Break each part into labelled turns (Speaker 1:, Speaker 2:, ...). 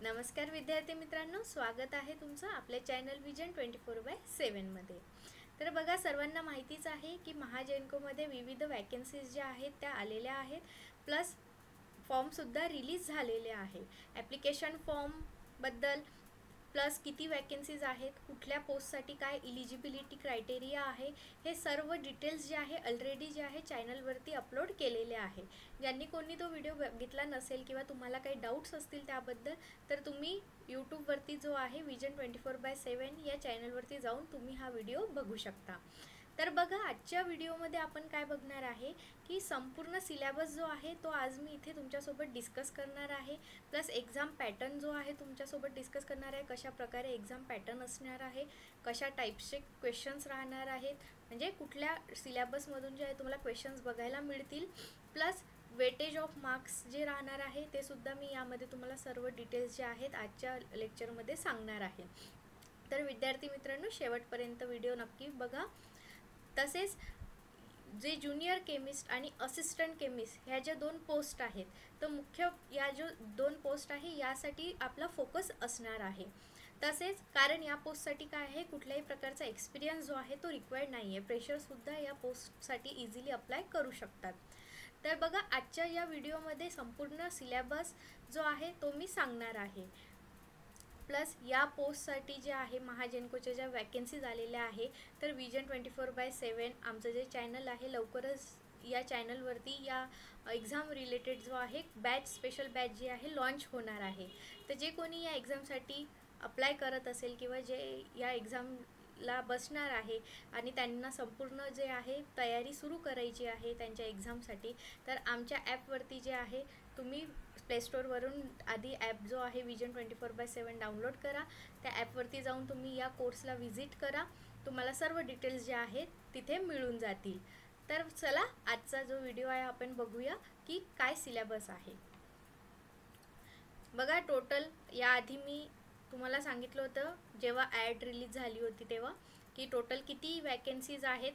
Speaker 1: नमस्कार विद्यार्थी मित्रांनो, स्वागत आहे तुमचं आपल्या चॅनल विजन 24/7 मध्ये। तर बघा, सर्वांना माहितीच आहे की महाजनकोमध्ये विविध वॅकन्सीज ज्या आहेत त्या आलेल्या आहेत, प्लस फॉर्म सुद्धा रिलीज झालेले आहे। ॲप्लिकेशन फॉर्म बद्दल प्लस किती वॅकन्सीज आहेत, कुठल्या पोस्टसाठी काय इलिजिबिलिटी क्रायटेरिया आहे, हे सर्व डिटेल्स जे आहे ऑलरेडी जे आहे चॅनलवरती अपलोड केलेले आहे। ज्यांनी कोणी तो व्हिडिओ बघितला नसेल किंवा तुम्हाला काही डाऊट्स असतील त्याबद्दल, तर तुम्ही यूट्यूबवरती जो आहे विजन 24/7 या चॅनलवरती जाऊन तुम्ही हा व्हिडिओ बघू शकता। तर बघा, आजच्या व्हिडिओमध्ये आपण काय बघणार आहे की संपूर्ण सिलेबस जो आहे तो आज मी इथे तुमच्यासोबत डिस्कस करणार आहे, प्लस एक्झाम पॅटर्न जो आहे तुमच्यासोबत डिस्कस करणार आहे। कशा प्रकारे एक्झाम पॅटर्न असणार आहे, कशा टाईप्सचे क्वेश्चन्स राहणार आहेत, म्हणजे कुठल्या सिलेबसमधून जे आहे तुम्हाला क्वेश्चन्स बघायला मिळतील, प्लस वेटेज ऑफ मार्क्स जे राहणार आहे ते सुद्धा मी यामध्ये तुम्हाला सर्व डिटेल्स जे आहेत आजच्या लेक्चरमध्ये सांगणार आहे। तर विद्यार्थी मित्रांनो, शेवटपर्यंत व्हिडिओ नक्की बघा। तसेच जे ज्युनियर केमिस्ट आणि असिस्टंट केमिस्ट ह्या ज्या दोन पोस्ट आहेत, तर मुख्य या जो दोन पोस्ट आहे यासाठी आपला फोकस असणार आहे। तसेच कारण या पोस्टसाठी काय आहे, कुठल्याही प्रकारचा एक्सपिरियन्स जो आहे तो रिक्वायर्ड नाही आहे, फ्रेशरसुद्धा या पोस्टसाठी इझिली अप्लाय करू शकतात। तर बघा, आजच्या या व्हिडिओमध्ये संपूर्ण सिलेबस जो आहे तो मी सांगणार आहे, प्लस या पोस्टसाठी जे आहे महाजनकोच्या ज्या वॅकन्सीज आलेल्या आहे, तर विजन 24/7 आमचं जे चॅनल आहे लवकरच या चॅनलवरती या एक्झाम रिलेटेड जो आहे बॅच, स्पेशल बॅच जी आहे लॉन्च होणार आहे। तर जे कोणी या एक्झामसाठी अप्लाय करत असेल किंवा जे या एक्झामला बसणार आहे आणि त्यांना संपूर्ण जे आहे तयारी सुरू करायची आहे त्यांच्या एक्झामसाठी, तर आमच्या ॲपवरती जे आहे तुम्ही प्ले स्टोअरवरून आधी ॲप जो आहे विजन 24/7 डाउनलोड करा। त्या ॲपवरती जाऊन तुम्ही या कोर्सला व्हिजिट करा, तुम्हाला सर्व डिटेल्स जे आहेत तिथे मिळून जातील। तर चला, आजचा जो व्हिडिओ आहे आपण बघूया की काय सिलेबस आहे। बघा, टोटल याआधी मी तुम्हाला सांगितलं होतं जेव्हा ॲड रिलीज झाली होती तेव्हा की टोटल किती वॅकन्सीज आहेत,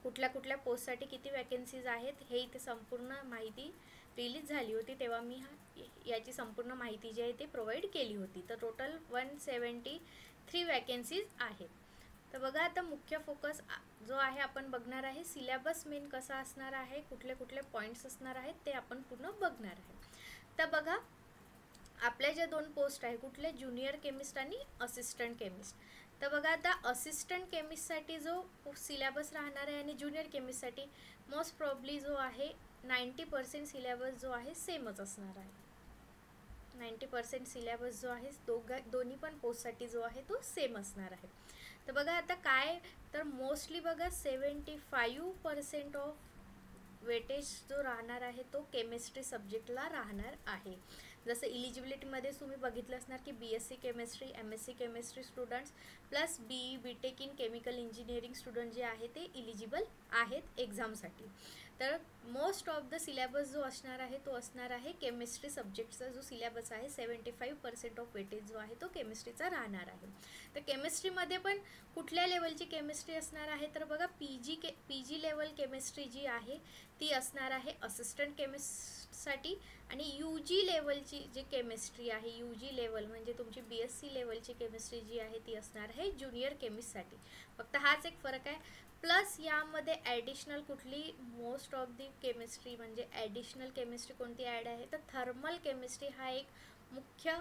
Speaker 1: कुठल्या कुठल्या पोस्टसाठी किती वॅकन्सीज आहेत, हे इथे संपूर्ण माहिती रिलीज झाली होती तेव्हा मी याची संपूर्ण माहिती जी आहे ती प्रोव्हाइड केली होती। तर टोटल 173 वॅकन्सीज आहेत। तर बघा, आता मुख्य फोकस जो आहे आपण बघणार आहे सिलेबस मेन कसा असणार आहे, कुठले कुठले पॉईंट्स असणार आहेत ते आपण पूर्ण बघणार आहे। तर बघा, आपल्या ज्या दोन पोस्ट आहे कुठले, ज्युनियर केमिस्ट आणि असिस्टंट केमिस्ट। तर बघा, आता असिस्टंट केमिस्टसाठी जो सिलेबस राहणार आहे आणि ज्युनियर केमिस्टसाठी मोस्ट प्रॉब्ली जो आहे 90% सिलेबस जो आहे सेमच असणार आहे। 90% सिलेबस जो आहे दोन्ही पण पोस्टसाठी जो आहे तो सेम असणार आहे। तर बघा, आता काय तर मोस्टली बघा 75% ऑफ वेटेज जो राहणार आहे तो केमिस्ट्री सब्जेक्टला राहणार आहे। जसं इलिजिबिलिटीमध्ये तुम्ही बघितलं असणार की BSc chemistry, MSc chemistry students plus BE BTech in chemical engineering student जे आहे ते इलिजिबल आहेत एक्झामसाठी। तर मोस्ट ऑफ द सिलेबस जो असणार आहे तो असणार आहे केमिस्ट्री सब्जेक्टचा जो सिलेबस आहे 75% ऑफ वेटेज जो आहे तो केमिस्ट्रीचा राहणार आहे। तर केमिस्ट्रीमध्ये पण कुठल्या लेवलची केमिस्ट्री असणार आहे, तर बघा PG लेवल केमिस्ट्री जी आहे ती असणार आहे असिस्टंट केमिस्टसाठी, आणि UG लेवलची जी केमिस्ट्री आहे, UG लेवल म्हणजे तुमची BSc लेवलची केमिस्ट्री जी आहे ती असणार आहे ज्युनियर केमिस्टसाठी। फक्त हाच एक फरक आहे। प्लस यामध्ये ॲडिशनल कुठली मोस्ट ऑफ दी केमिस्ट्री म्हणजे ॲडिशनल केमिस्ट्री कोणती ॲड आहे, तर थर्मल केमिस्ट्री हा एक मुख्य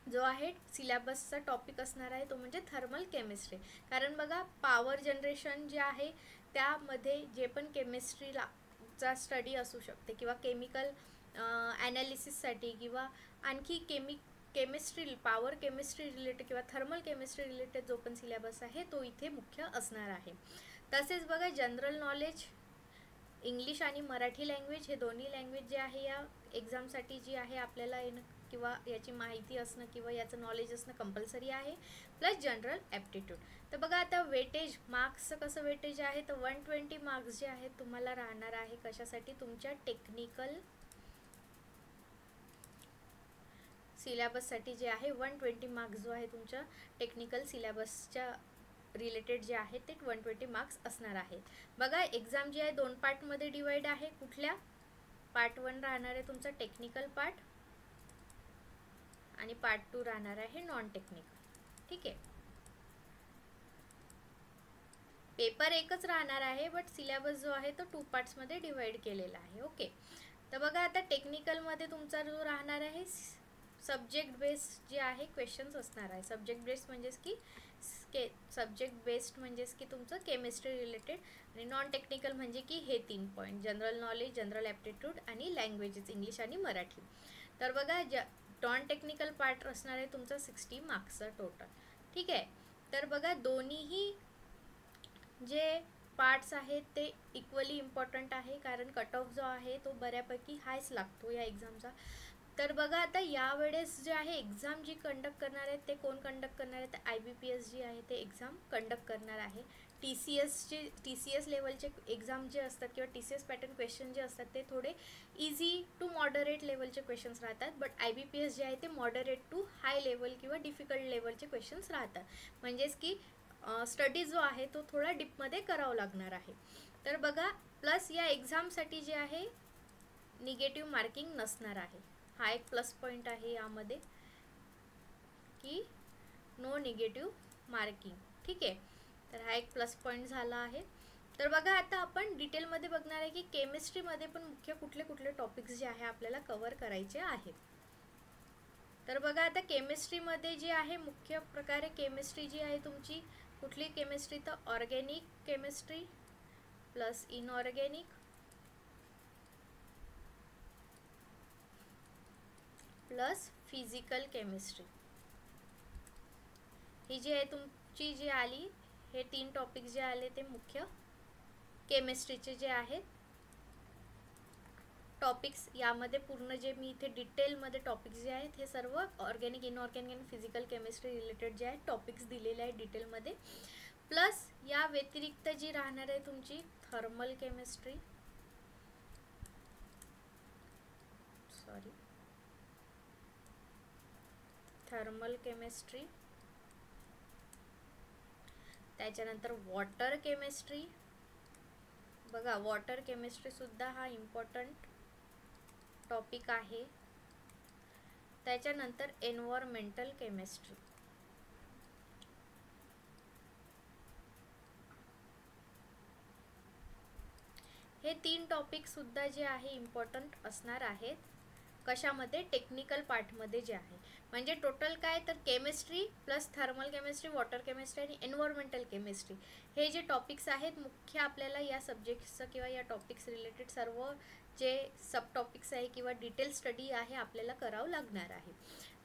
Speaker 1: जो आहे सिलेबसचा टॉपिक असणार आहे, तो म्हणजे थर्मल केमिस्ट्री। कारण बघा, पॉवर जनरेशन जे आहे त्यामध्ये जे पण केमिस्ट्रीला चा स्टडी असू शकते किंवा केमिकल ॲनालिसिससाठी किंवा आणखी केमिस्ट्री पॉवर केमिस्ट्री रिलेटेड किंवा थर्मल केमिस्ट्री रिलेटेड जो पण सिलेबस आहे तो इथे मुख्य असणार आहे। तसेच बघा, जनरल नॉलेज इंग्लिश आणि मराठी लँग्वेज हे दोन्ही लँग्वेज जे आहे या एक्झामसाठी जी आहे आपल्याला किंवा याची माहिती असणं किंवा याचं नॉलेज असणं कंपल्सरी आहे, प्लस जनरल ॲप्टिट्यूड। तर बघा, आता वेटेज मार्क्सचं कसं वेटेज आहे, तर 120 मार्क्स जे आहेत तुम्हाला राहणार आहे कशासाठी, तुमच्या टेक्निकल सिलेबससाठी जे आहे 120 मार्क्स जो आहे तुमच्या टेक्निकल सिलेबसच्या रिलेटेड जे आहे ते 120 मार्क्स असणार आहेत। बघा, एक्झाम जी आहे दोन पार्टमध्ये डिवाइड आहे। कुठल्या, पार्ट 1 राहणार आहे तुमचा टेक्निकल पार्ट आणि पार्ट 2 राहणार आहे नॉन टेक्निकल. ठीक आहे, पेपर एकच राहणार आहे बट सिलेबस जो आहे तो 2 पार्ट्समध्ये डिवाइड केलेला आहे. ओके, तर बघा आता टेक्निकलमध्ये तुमचा जो राहणार आहे सब्जेक्ट बेस्ड जे आहे क्वेश्चन्स असणार आहे. सब्जेक्ट बेस्ड म्हणजेच की तुमचं केमिस्ट्री रिलेटेड, आणि नॉन टेक्निकल म्हणजे की हे 3 point, general knowledge, general aptitude आणि लँग्वेजेस इंग्लिश आणि मराठी. तर बघा नॉन टेक्निकल पार्ट असणार आहे तुमचा 60 मार्क्सचा टोटल. ठीक आहे, तर बघा दोन्हीही जे पार्ट्स आहेत ते इक्वली इम्पॉर्टंट आहे, कारण कट ऑफ जो आहे तो बऱ्यापैकी हायच लागतो या एक्झामचा. तर बघा आता यावेळेस जे आहे एक्झाम जी कंडक्ट करणार आहेत ते कोण कंडक्ट करणार आहे, तर IBPS जी आहे ते एक्झाम कंडक्ट करणार आहे. TCS लेवलचे एक्झाम जे असतात किंवा TCS पॅटर्न क्वेश्चन जे असतात ते थोडे इझी टू मॉडरेट लेवलचे क्वेश्चन्स राहतात, बट IBPS जे आहे ते मॉडरेट टू हाय लेवल किंवा डिफिकल्ट लेवलचे क्वेश्चन्स राहतात. म्हणजेच की स्टडी जो आहे तो थोडा डीपमध्ये करावं लागणार आहे. तर बघा प्लस या एक्झामसाठी जे आहे निगेटिव्ह मार्किंग नसणार आहे. हा एक प्लस पॉईंट आहे यामध्ये की नो निगेटिव्ह मार्किंग. ठीक आहे, तर हा एक प्लस पॉईंट झाला आहे. तर बघा आता आपण डिटेलमध्ये बघणार आहे की केमिस्ट्रीमध्ये पण मुख्य कुठले कुठले टॉपिक्स जे आहे आपल्याला कव्हर करायचे आहेत. तर बघा आता केमिस्ट्रीमध्ये जे आहे मुख्य प्रकारे केमिस्ट्री जी आहे तुमची कुठली केमिस्ट्री, तर organic chemistry plus inorganic plus physical chemistry, ही जी आहे तुमची जी आली, हे 3 टॉपिक जे आले ते मुख्य केमिस्ट्रीचे जे आहेत टॉपिक्स. यामध्ये पूर्ण जे मी इथे डिटेलमध्ये टॉपिक्स जे आहेत हे सर्व ऑर्गॅनिक, इनऑर्गॅनिक आणि फिजिकल केमिस्ट्री रिलेटेड जे आहेत टॉपिक्स दिलेले आहेत डिटेलमध्ये. प्लस या व्यतिरिक्त जी राहणार आहे तुमची थर्मल केमिस्ट्री, त्याच्यानंतर वॉटर केमिस्ट्री. बघा वॉटर केमिस्ट्री सुद्धा हा इम्पॉर्टंट टॉपिक आहे. त्याच्यानंतर एन्व्हायरमेंटल केमिस्ट्री. हे 3 टॉपिक सुद्धा जे आहे इम्पॉर्टंट असणार आहेत. कशामध्ये, टेक्निकल पार्टमध्ये जे आहे. म्हणजे टोटल काय, तर chemistry plus thermal chemistry, water chemistry आणि एन्व्हायरमेंटल केमिस्ट्री हे जे टॉपिक्स आहेत मुख्य आपल्याला या सब्जेक्ट्सचं किंवा या टॉपिक्स रिलेटेड सर्व जे सब टॉपिक्स आहे किंवा डिटेल स्टडी आहे आपल्याला करावं लागणार आहे.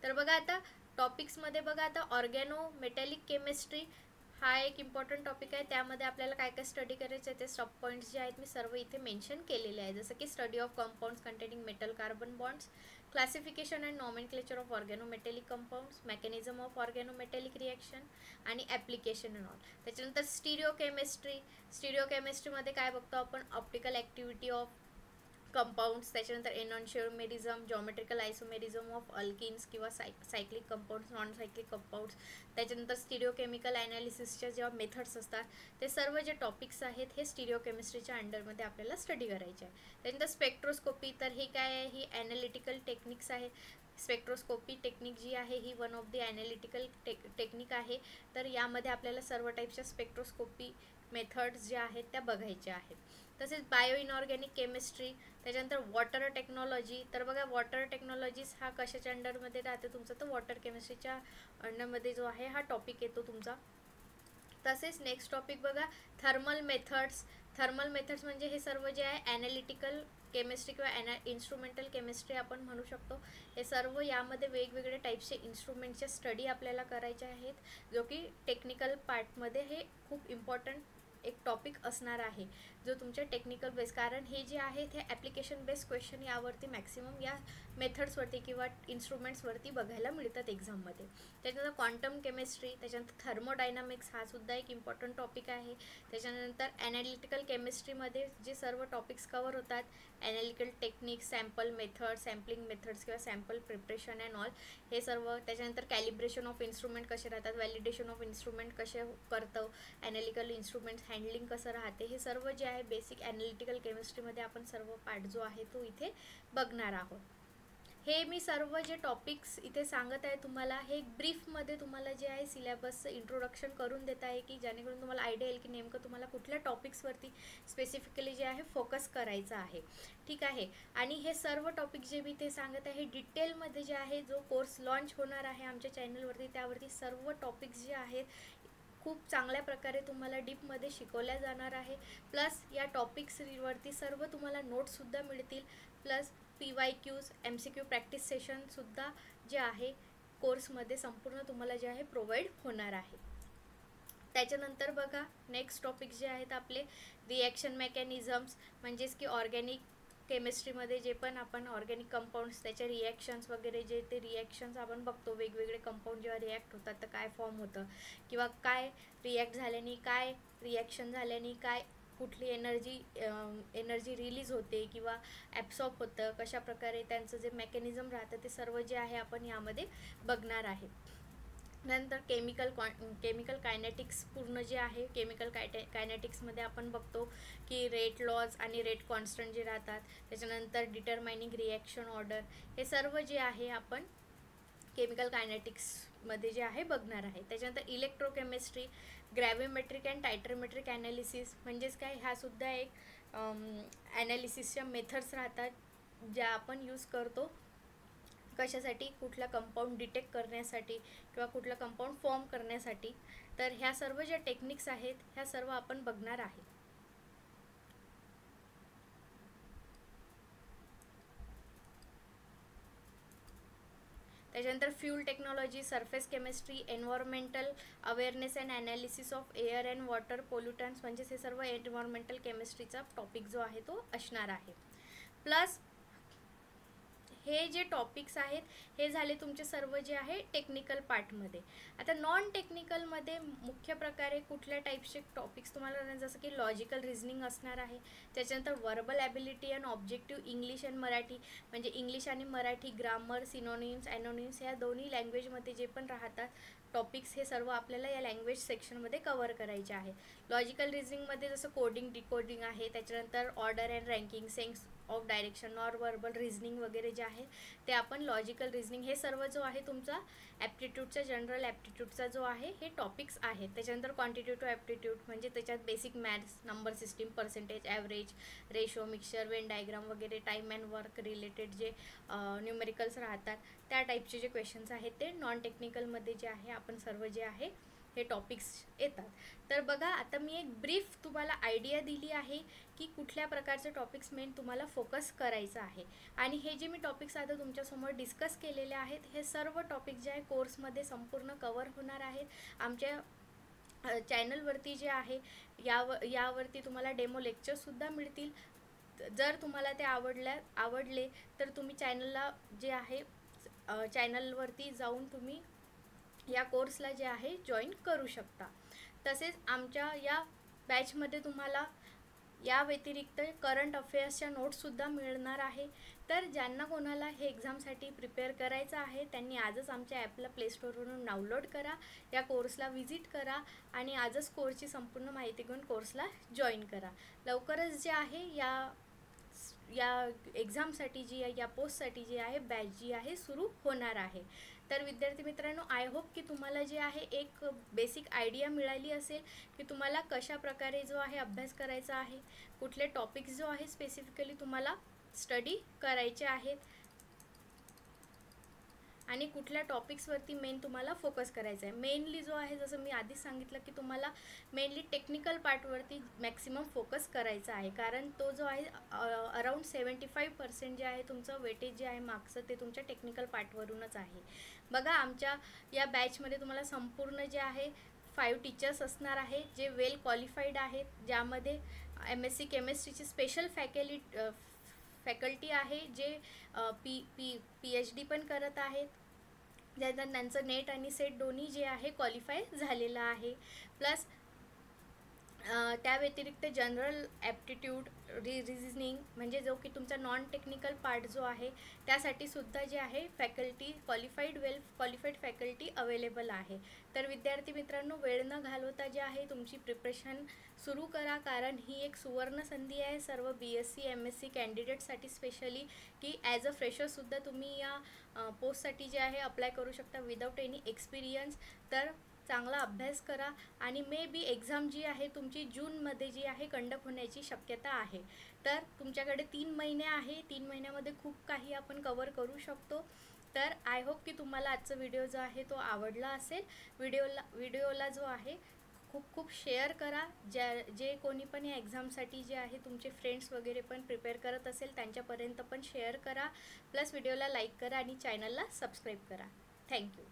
Speaker 1: तर बघा आता टॉपिक्समध्ये बघा आता ऑर्गॅनो मेटॅलिक केमिस्ट्री हा एक इम्पॉर्टंट टॉपिक आहे. त्यामध्ये आपल्याला काय काय स्टडी करायचं आहे ते सब पॉईंट्स जे आहेत मी सर्व इथे मेन्शन केलेले आहे. जसं की study of compounds containing metal carbon bonds, classification and nomenclature of organometallic compounds, mechanism of organometallic reaction आणि ॲप्लिकेशन अँड ऑल. त्याच्यानंतर स्टिरिओ केमिस्ट्रीमध्ये काय बघतो आपण, ऑप्टिकल ॲक्टिव्हिटी ऑफ कंपाऊंड्स, त्याच्यानंतर enantiomerism, geometrical isomerism of alkenes किंवा cyclic compounds, non cyclic compounds. त्याच्यानंतर stereochemical ॲनालिसिसच्या जेव्हा मेथड्स असतात ते सर्व जे टॉपिक्स आहेत हे स्टिरिओ केमिस्ट्रीच्या अंडरमध्ये आपल्याला स्टडी करायचे आहे. त्याच्यानंतर स्पेक्ट्रोस्कोपी, तर ही काय आहे, ही ॲनालिटिकल टेक्निक्स आहे. स्पेक्ट्रोस्कोपी टेक्निक जी आहे ही one of the analytical technique आहे. तर यामध्ये आपल्याला सर्व टाईपच्या स्पेक्ट्रोस्कोपी मेथड्स ज्या आहेत त्या बघायच्या आहेत. तसेच बायो इनऑर्गॅनिक केमिस्ट्री, त्याच्यानंतर वॉटर टेक्नॉलॉजी. तर बघा वॉटर टेक्नॉलॉजीज हा कशाच्या अंडरमध्ये राहते तुमचा, तर वॉटर केमिस्ट्रीच्या अंडरमध्ये जो आहे हा टॉपिक येतो तुमचा. तसेच नेक्स्ट टॉपिक बघा थर्मल मेथड्स. थर्मल मेथड्स म्हणजे हे सर्व जे आहे ॲनालिटिकल केमिस्ट्री किंवा इन्स्ट्रुमेंटल केमिस्ट्री आपण म्हणू शकतो. हे सर्व यामध्ये वेगवेगळे टाईपचे इन्स्ट्रुमेंटच्या स्टडी आपल्याला करायचे आहेत, जो की टेक्निकल पार्टमध्ये हे खूप इम्पॉर्टंट एक टॉपिक असणार आहे जो तुमच्या टेक्निकल बेस, कारण हे जे आहे ते ॲप्लिकेशन बेस्ड क्वेश्चन यावरती मॅक्सिमम या मेथड्सवरती किंवा इन्स्ट्रुमेंट्सवरती बघायला मिळतात एक्झाममध्ये. त्याच्यानंतर क्वांटम केमिस्ट्री, त्याच्यानंतर थर्मोडायनामिक्स हा सुद्धा एक इम्पॉर्टंट टॉपिक आहे. त्याच्यानंतर ॲनालिटिकल केमिस्ट्रीमध्ये जे सर्व टॉपिक्स कवर होतात, analytical techniques, sample method, sampling methods किंवा सॅम्पल प्रिपरेशन अँड ऑल हे सर्व. त्याच्यानंतर कॅलिब्रेशन ऑफ इन्स्ट्रुमेंट कसे राहतात, व्हॅलिडेशन ऑफ इन्स्ट्रुमेंट कसे करतं, ॲनालिटिकल इन्स्ट्रुमेंट्स हँडलिंग कसं राहते, हे सर्व जे आहे बेसिक ॲनालिटिकल केमिस्ट्रीमध्ये आपण सर्व पार्ट जो आहे तो इथे बघणार आहोत. हे मी सर्व जे टॉपिक्स इथे सांगत आहे तुम्हाला, हे ब्रीफमध्ये तुम्हाला जे आहे सिलेबसचं इंट्रोडक्शन करून देत आहे, की जेणेकरून तुम्हाला आयडिया येईल की नेमकं तुम्हाला कुठल्या टॉपिक्सवरती स्पेसिफिकली जे आहे फोकस करायचं आहे. ठीक आहे. आणि हे सर्व टॉपिक जे मी ते सांगत आहे डिटेलमध्ये जे आहे, जो कोर्स लॉन्च होणार आहे आमच्या चॅनलवरती त्यावरती सर्व टॉपिक्स जे आहेत खूप चांगल्या प्रकारे तुम्हाला डीपमध्ये शिकवल्या जाणार आहे. प्लस या टॉपिक्सवरती सर्व तुम्हाला नोट्ससुद्धा मिळतील. प्लस PYQs MCQ प्रॅक्टिस सेशनसुद्धा जे आहे कोर्समध्ये संपूर्ण तुम्हाला जे आहे प्रोव्हाइड होणार आहे. त्याच्यानंतर बघा नेक्स्ट टॉपिक जे आहेत आपले रिॲक्शन मेकॅनिझम्स, म्हणजेच की ऑर्गॅनिक केमिस्ट्रीमध्ये जे पण आपण ऑर्गॅनिक कंपाऊंड्स त्याचे रिॲक्शन्स वगैरे जे ते रिॲक्शन्स आपण बघतो, वेगवेगळे कंपाऊंड जेव्हा रिॲक्ट होतात तर काय फॉर्म होतं, किंवा काय रिॲक्ट झाल्याने, काय रिॲक्शन झाल्याने काय कुठली एनर्जी रिलीज होते किंवा ॲब्सॉर्ब होतं, कशा प्रकारे त्यांचं जे मेकॅनिझम राहतं ते सर्व जे आहे आपण यामध्ये बघणार आहे. नंतर केमिकल कायनेटिक्स पूर्ण जे आहे केमिकल कायनेटिक्समध्ये आपण बघतो की रेट लॉज आणि रेट कॉन्स्टंट जे राहतात, त्याच्यानंतर डिटरमाइनिंग रिॲक्शन ऑर्डर, हे सर्व जे आहे आपण केमिकल कायनेटिक्समध्ये जे आहे बघणार आहे. त्याच्यानंतर इलेक्ट्रोकेमिस्ट्री, ग्रॅव्हिमेट्रिक अँड टायट्रोमेट्रिक ॲनालिसिस, म्हणजेच काय ह्यासुद्धा एक ॲनालिसिसच्या मेथड्स राहतात ज्या आपण यूज करतो कशासाठी, कुठला कंपाऊंड डिटेक्ट करण्यासाठी किंवा कुठला कंपाऊंड फॉर्म करण्यासाठी. तर ह्या सर्व ज्या टेक्निक्स आहेत ह्या सर्व आपण बघणार आहे. त्याच्यानंतर fuel technology, surface chemistry, environmental awareness and analysis of air and water pollutants, म्हणजेच हे सर्व एन्व्हायरमेंटल केमिस्ट्रीचा टॉपिक जो आहे तो असणार आहे. प्लस हे जे टॉपिक्स आहेत हे झाले तुमचे सर्व जे आहे टेक्निकल पार्टमध्ये. आता नॉन टेक्निकलमध्ये मुख्य प्रकारे कुठल्या टाईप्सचे टॉपिक्स तुम्हाला, जसं की लॉजिकल रिझनिंग असणार आहे, त्याच्यानंतर verbal ability and objective English and Marathi, म्हणजे इंग्लिश आणि मराठी, ग्रामर, सिनोनिम्स, ॲनोनिम्स ह्या दोन्ही लँग्वेजमध्ये जे पण राहतात टॉपिक्स हे सर्व आपल्याला या लँग्वेज सेक्शनमध्ये कवर करायचे आहे. लॉजिकल रिझनिंगमध्ये जसं कोडिंग डिकोडिंग आहे, त्याच्यानंतर order and ranking, sense of direction, non verbal reasoning वगैरे जे आहे ते आपण लॉजिकल रिझनिंग, हे सर्व जो आहे तुमचा ॲप्टिट्यूडचा, जनरल ॲप्टिट्यूडचा जो आहे हे टॉपिक्स आहेत. त्याच्यानंतर क्वांटिटेटिव्ह ॲप्टिट्यूड, म्हणजे त्याच्यात basic maths, number system, percentage, average, ratio, mixture, Venn diagram वगैरे, टाईम अँड वर्क रिलेटेड जे न्यूमेरिकल्स राहतात त्या टाईपचे जे क्वेश्चन्स आहेत ते नॉन टेक्निकलमध्ये जे आहे आपण सर्व जे आहे हे टॉपिक्स येतात. तर बघा आता मी एक ब्रीफ तुम्हाला आयडिया दिली आहे की कुठल्या प्रकारचे टॉपिक्स मेन तुम्हाला फोकस करायचं आहे. आणि हे जे मी टॉपिक्स आता तुमच्यासमोर डिस्कस केलेले आहेत हे सर्व टॉपिक जे आहे कोर्समध्ये संपूर्ण कवर होणार आहेत. आमच्या चॅनलवरती जे आहे यावरती तुम्हाला डेमो लेक्चरसुद्धा मिळतील. जर तुम्हाला ते आवडले तर तुम्ही चॅनलला जे आहे चॅनलवरती जाऊन तुम्ही या कोर्सला जे आहे जॉईन करू शकता. तसेच आमच्या या बॅचमध्ये तुम्हाला या व्यतिरिक्त करंट अफेअर्सच्या नोट्ससुद्धा मिळणार आहे. तर ज्यांना कोणाला हे एक्झामसाठी प्रिपेअर करायचं आहे त्यांनी आजच आमच्या ॲपला प्लेस्टोरवरून डाउनलोड करा, या कोर्सला व्हिजिट करा आणि आजच कोर्सची संपूर्ण माहिती घेऊन कोर्सला जॉईन करा. लवकरच जे आहे या एक्झामसाठी जी या पोस्टसाठी जी आहे बॅच जी आहे सुरू होणार आहे. तर विद्यार्थी मित्रांनो, आय होप की तुम्हाला जे आहे एक बेसिक आयडिया मिळाली असेल की तुम्हाला कशा प्रकारे जो आहे अभ्यास करायचा आहे, कुठले टॉपिक्स जो आहे स्पेसिफिकली तुम्हाला स्टडी करायचे आहेत आणि कुठल्या टॉपिक्सवरती मेन तुम्हाला फोकस करायचा आहे. मेनली जो आहे जसं मी आधीच सांगितलं की तुम्हाला मेनली टेक्निकल पार्टवरती मॅक्सिमम फोकस करायचा आहे, कारण तो जो आहे अराऊंड 75% जे आहे तुमचं वेटेज जे आहे मार्क्सचं ते तुमच्या टेक्निकल पार्टवरूनच आहे. बघा आमच्या या बॅचमध्ये तुम्हाला संपूर्ण जे आहे 5 टीचर्स असणार आहे जे वेल क्वालिफाईड आहेत, ज्यामध्ये MSc केमिस्ट्रीची स्पेशल फॅकल्टी आहे जे PhD पण करत आहेत, ज्याच्यात त्यांचं नेट आणि सेट दोन्ही जे आहे क्वालिफाय झालेलं आहे. प्लस त्या व्यतिरिक्त जनरल ॲप्टिट्यूड, रिझनिंग म्हणजे जो की तुमचा नॉन टेक्निकल पार्ट जो आहे त्यासाठी सुद्धा जे आहे फॅकल्टी वेल क्वालिफाईड फॅकल्टी अवेलेबल आहे. तर विद्यार्थी मित्रांनो, वेळ न घालवता जे आहे तुमची प्रिपरेशन सुरू करा, कारण ही एक सुवर्ण संधी आहे सर्व BSc MSc कॅन्डिडेटसाठी स्पेशली, की ॲज अ फ्रेशरसुद्धा तुम्ही या पोस्टसाठी जे आहे अप्लाय करू शकता विदाऊट एनी एक्सपिरियन्स. तर चांगला अभ्यास करा आणि मे बी एक्झाम जी आहे तुमची जूनमध्ये जी आहे कंडक्ट होण्याची शक्यता आहे. तर तुमच्याकडे 3 महिने आहे, 3 महिन्यामध्ये खूप काही आपण कवर करू शकतो. तर आय होप की तुम्हाला आजचा व्हिडिओ जो आहे तो आवडला असेल. व्हिडिओला जो आहे खूप खूप शेअर करा. जे कोणी पण या एक्झामसाठी जे आहे तुमचे फ्रेंड्स वगैरे पण प्रिपेअर करत असेल त्यांच्यापर्यंत पण शेअर करा. प्लस व्हिडिओला लाईक करा आणि चॅनलला सबस्क्राईब करा. थँक्यू.